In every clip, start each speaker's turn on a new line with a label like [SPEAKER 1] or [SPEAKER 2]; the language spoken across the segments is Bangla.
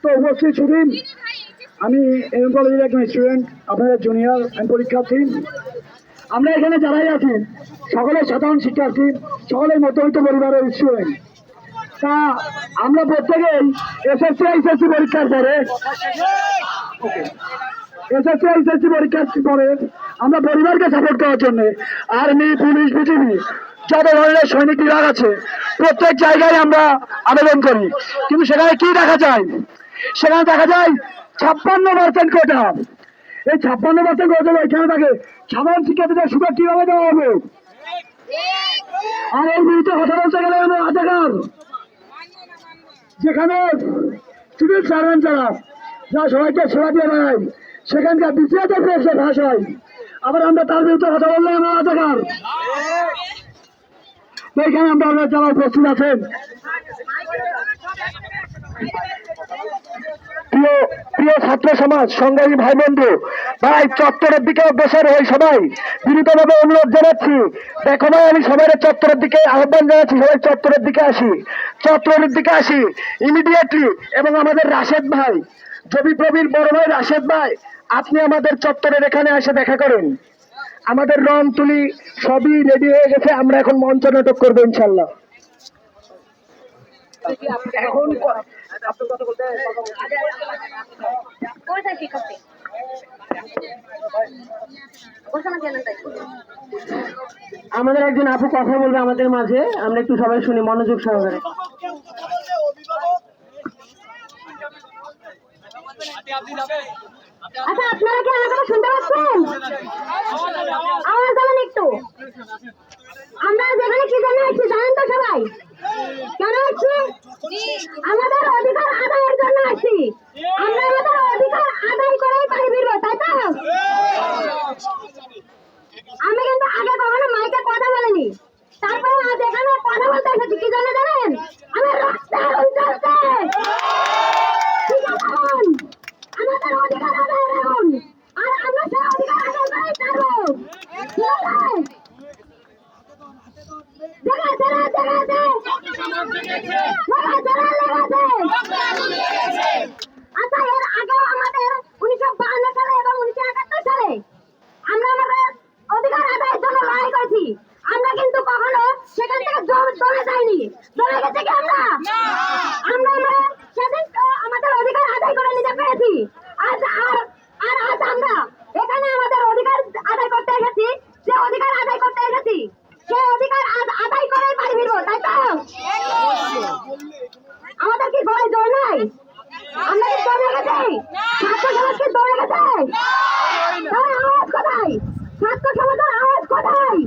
[SPEAKER 1] তো উপস্থিত সুদীন, আমি এম কলেজের একজন স্টুডেন্ট, আপনাদের জুনিয়র পরীক্ষার্থী। আমরা এখানে যারাই আছি সকলের সাধারণ শিক্ষার্থী, সকলের মধ্যবিত্ত পরিবারের স্টুডেন্ট। তা আমরা প্রত্যেকেই এসএসসি এইচএসসি পরীক্ষার পরে আমরা পরিবারকে সাপোর্ট করার জন্য আর্মি, পুলিশ, বিজিবি যত ধরনের সৈনিক বিভাগ আছে প্রত্যেক জায়গায় আমরা আবেদন করি। কিন্তু সেখানে কি দেখা যায়? সেখানে দেখা যায় 56% কোটা। এই 56% কোটা এখানে থাকে সাধারণ শিক্ষার্থীদের সুযোগ কিভাবে দেওয়া হবে? আর এই বিরুদ্ধে কথা বলতে গেলে আমরা রাজাকার, যেখানে সিভিল সার্ভেন্ট যারা সবাইকে সেবা দিয়ে বেড়ায়, সেখানকার বিসিএসের প্রশ্নে ফাঁস হয়। আবার আমরা তার বিরুদ্ধে কথা বললে আমরা রাজাকার। এইখানে আমরা যারা উপস্থিত আছেন, প্রিয় ছাত্র সমাজ, সংগ্রামী ভাই বন্ধু, ভাই চত্বরের দিকে অগ্রসর হই। সবাই বিনীতভাবে অনুরোধ জানাচ্ছি, দেখো ভাই, আমি সবাই চত্বরের দিকে আহ্বান জানাচ্ছি, সবাই চত্বরের দিকে আসি ইমিডিয়েটলি। এবং আমাদের রাশেদ ভাই, জবি প্রবীর বড় ভাই রাশেদ ভাই, আপনি আমাদের চত্বরের এখানে এসে দেখা করেন। আমাদের রং তুলি সবই রেডি হয়ে গেছে, আমরা এখন মঞ্চ নাটক করবো ইনশাল্লাহ। এখন আমাদের একজন আপু কথা বলবে আমাদের মাঝে, আমরা একটু সবাই শুনি মনোযোগ সহকারে।
[SPEAKER 2] আচ্ছা, আপনারা কি আমার কথা শুনতে পাচ্ছেন? আওয়াজ দেবেন একটু। আমরা যেখানে কি জন্য আসছি জানেন তো সবাই? কেন আসছি? আমাদের অধিকার আদায়ের জন্য আসছি। আমরা আমাদের অধিকার আদায় করেই পারি ফিরবো, তাই তো? আমি কিন্তু আগে কখনো মাইকে কথা বলিনি, তারপরে আজ এখানে কথা বলতে এসেছি। কি জন্য জানেন? আমার রক্তের উজ্জ্বলতে আমাদের অধিকার আদায় রাখুন, আর আমরা সেই অধিকার আদায় করেই ছাড়বো। আচ্ছা, এর আগেও আমাদের 1952 সালে এবং 1971 সালে আমরা আমাদের অধিকার আদায়ের জন্য লড়াই করেছি। আমরা কিন্তু কখনো সেখান থেকে দলে যাইনি। দলে গেছে কি আমরা? আমরা সেদিন আমাদের অধিকার আদায় করে নিতে পেরেছি। আজ আমরা এখানে আমাদের অধিকার আদায় করতে এসেছি। যে অধিকার আদায় করতে এসেছি সেই অধিকার আজ আদায় করেই বাড়ি ফিরবো, তাই তো? আমাদের কি ঘরে জোর নাই? আমরা কি দৌড়ে গেছি? ছাত্র সমাজ কি দৌড়ে গেছে? আওয়াজ কোথায়? ছাত্র সমাজের আওয়াজ কোথায়?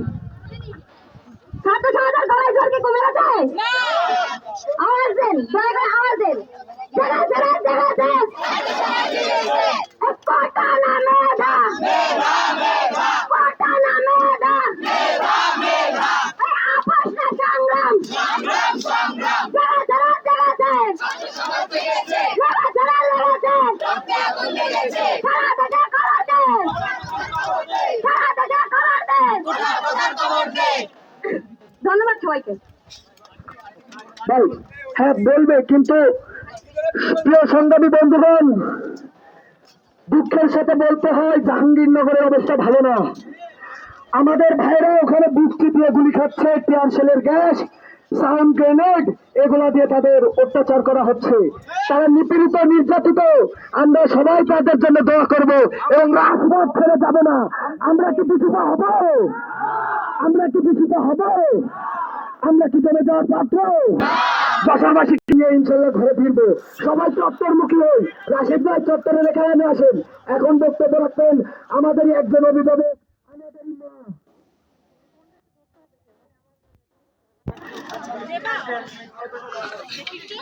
[SPEAKER 2] ছাত্র সমাজের গলায় জোর কি কমে গেছে? আওয়াজ দেন, দয়া করে আওয়াজ দেন। কোটা না মেধা, কোটা না মেধা, আপস না সংগ্রাম, যারা ধন্যবাদ সবাইকে।
[SPEAKER 1] হ্যাঁ বলবে, কিন্তু প্রিয় সংগ্রামী বন্ধুগণ, দুঃখের সাথে বলতে হয় জাহাঙ্গীরনগরের অবস্থা ভালো না। আমাদের ভাইরা ওখানে বুক চিপিয়ে গুলি খাচ্ছে, টিয়ার সেলের গ্যাস, সাউন্ড গ্রেনেড, এগুলা দিয়ে তাদের অত্যাচার করা হচ্ছে। তারা নিপীড়িত, নির্যাতিত। আমরা সবাই তাদের জন্য দোয়া করব এবং রাজপথ ছেড়ে যাবে না। আমরা কি পিছুতে হব? আমরা কি পিছুতে হব? আমরা কি জমে যাওয়ার পাত্র? যশোরবাসী নিয়ে ইনশাল্লাহ ঘরে ফিরবো। সবাই চত্বরমুখী হই। রাশেদ ভাই চত্বরে এখানে আসেন। এখন বক্তব্য রাখবেন আমাদেরই একজন অভিভাবক, আমাদেরই মা।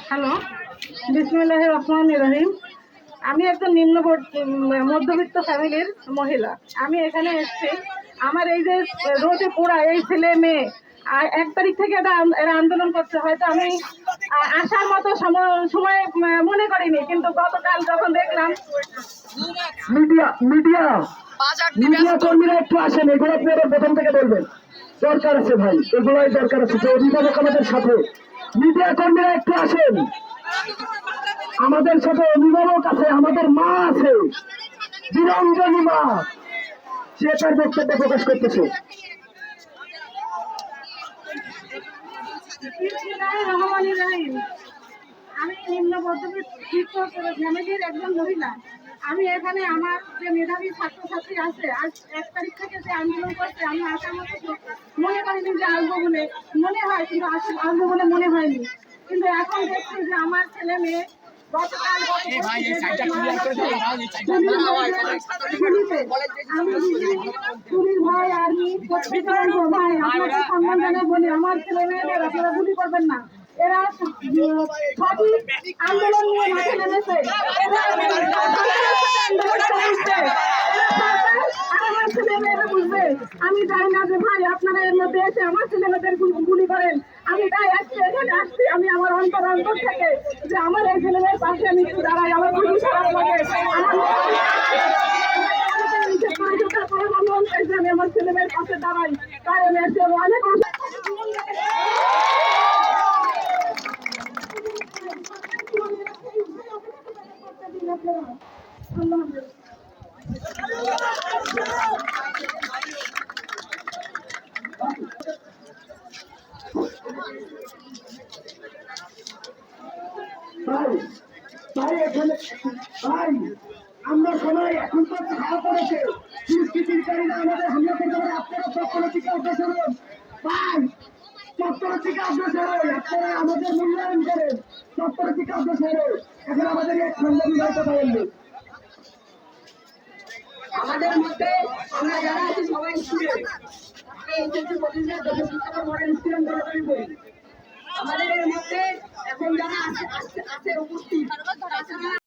[SPEAKER 3] হ্যালো, বিসমিল্লাহির রহমানির রহিম। আমি একজন মধ্যবিত্ত ফ্যামিলির মহিলা। আমি এখানে এসেছি, আমার এই যে রোদে পোড়া এই ছেলে মেয়ে 1 তারিখ থেকে এরা আন্দোলন করছে, হয়তো আমি আসার মতো সময় মনে করিনি, কিন্তু গতকাল যখন দেখলাম
[SPEAKER 1] মিডিয়া কর্মীরা একটু আসেন, এগুলো আপনারা প্রথম থেকে বলবেন। দরকার আছে ভাই, এগুলোই দরকার আছে। যে অভিভাবক আমাদের সাথে, মিডিয়া কর্মীরা একটু আসেন আমাদের সাথে। অভিভাবক আছে, আমাদের মা আছে, বীরঙ্গনী মা, সে তার বক্তব্য প্রকাশ করতেছে।
[SPEAKER 3] বিসমিল্লাহির রহমানির রহিম। আমি নিম্ন মধ্যবিত্ত ফ্যামিলির একজন মহিলা। আমি এখানে আমার যে মেধাবী ছাত্রছাত্রী আছে, আজ 1 তারিখ থেকে যে আন্দোলন করছে, আমি আসার মতো মনে করিনি যে আসবো বলে। মনে হয়, কিন্তু আসবো বলে মনে হয়নি। কিন্তু এখন দেখছি যে আমার ছেলে মেয়ে গতকাল পুলিশ ভাই, আর্মি, প্রত্যেকের ভাই, আপনাকে সম্মান জানাই বলি, আমার ছেলে মেয়েদের আপনারা গুলি করবেন না। এরা সবই আন্দোলন নিয়ে মাঠে নেমেছে। আমার ছেলে মেয়েরা বুঝবে। আমি জানি না যে ভাই আপনারা এর মধ্যে এসে আমার ছেলে মেয়েদের গুলি করেন। আমি তাই আজকে এখানে আসছি, আমি আমার অন্তর থেকে যে আমার এই ছেলে মেয়ের পাশে আমি একটু দাঁড়াই। আমার খুবই খারাপ লাগে। আমি আমার ছেলে মেয়ের পাশে দাঁড়াই, তাই আমি এসে অনেক
[SPEAKER 1] আমরা সবাই এখন তো হামলা করেছে, দুষ্কৃতিকারীরা আমাদের হামলা করতে পারে। আপনারা চত্বর থেকে অগ্রসর হন ভাই, চত্বর থেকে অগ্রসর হন। আপনারা আমাদের মূল্যায়ন করেন, চত্বর থেকে অগ্রসর হন। এখন আমাদের এক সংগ্রামী হয়তো পারেননি।
[SPEAKER 2] আমাদের মধ্যে আমরা যারা আছি সবাই স্টুডেন্ট। আমাদের এর মধ্যে এখন যারা আছে উপস্থিত,